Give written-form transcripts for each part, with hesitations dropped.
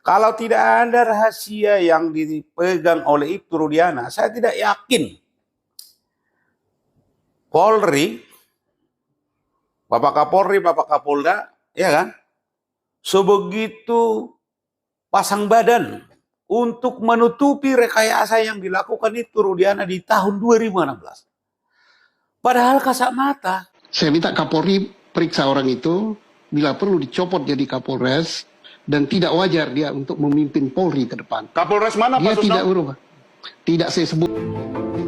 Kalau tidak ada rahasia yang dipegang oleh Ibtu Rudiana, saya tidak yakin Polri, Bapak Kapolri, Bapak Kapolda, ya kan, sebegitu pasang badan untuk menutupi rekayasa yang dilakukan Ibtu Rudiana di tahun 2016. Padahal kasat mata. Saya minta Kapolri periksa orang itu, bila perlu dicopot jadi Kapolres, dan tidak wajar dia untuk memimpin Polri ke depan. Kapolres mana, Dia Pak Susno? tidak berubah. Tidak saya sebut.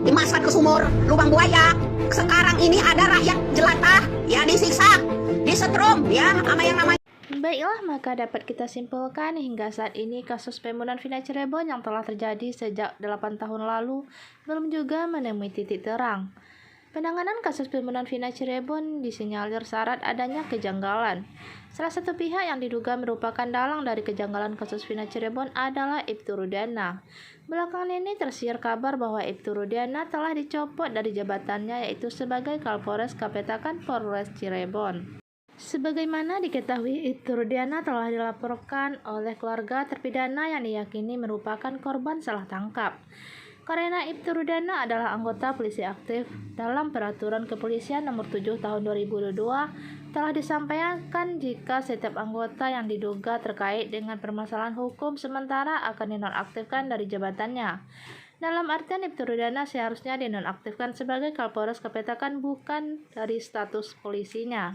Dimasukkan ke sumur, lubang buaya. Sekarang ini ada rakyat jelata, ya disiksa, disetrum, ya sama yang namanya. Baiklah, maka dapat kita simpulkan hingga saat ini kasus pembunuhan Vina Cirebon yang telah terjadi sejak 8 tahun lalu belum juga menemui titik terang. Penanganan kasus pembunuhan Vina Cirebon disinyalir syarat adanya kejanggalan. Salah satu pihak yang diduga merupakan dalang dari kejanggalan kasus Vina Cirebon adalah Ibtu Rudiana. Belakangan ini tersiar kabar bahwa Ibtu Rudiana telah dicopot dari jabatannya yaitu sebagai Kapolres Kapetakan Polres Cirebon. Sebagaimana diketahui, Ibtu Rudiana telah dilaporkan oleh keluarga terpidana yang diyakini merupakan korban salah tangkap. Karena Ibtu Rudiana adalah anggota polisi aktif, dalam Peraturan Kepolisian Nomor 7 Tahun 2022 telah disampaikan jika setiap anggota yang diduga terkait dengan permasalahan hukum sementara akan dinonaktifkan dari jabatannya. Dalam artian Ibtu Rudiana seharusnya dinonaktifkan sebagai Kapolres Kapetakan bukan dari status polisinya.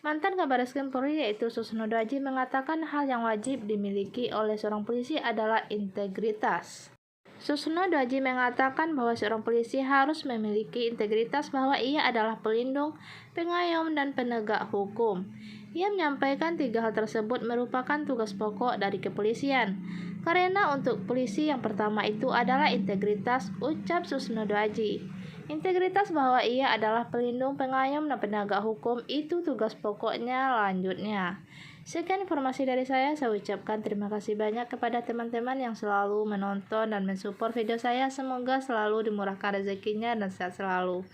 Mantan Kabareskim Polri yaitu Susno Dwaji mengatakan hal yang wajib dimiliki oleh seorang polisi adalah integritas. Susno Dwaji mengatakan bahwa seorang polisi harus memiliki integritas bahwa ia adalah pelindung, pengayom, dan penegak hukum. Ia menyampaikan 3 hal tersebut merupakan tugas pokok dari kepolisian. Karena untuk polisi yang pertama itu adalah integritas, ucap Susno Dwaji. Integritas bahwa ia adalah pelindung, pengayom, dan penegak hukum itu tugas pokoknya lanjutnya. Sekian informasi dari saya ucapkan terima kasih banyak kepada teman-teman yang selalu menonton dan mensupport video saya. Semoga selalu dimurahkan rezekinya dan sehat selalu.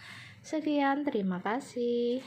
Sekian, terima kasih.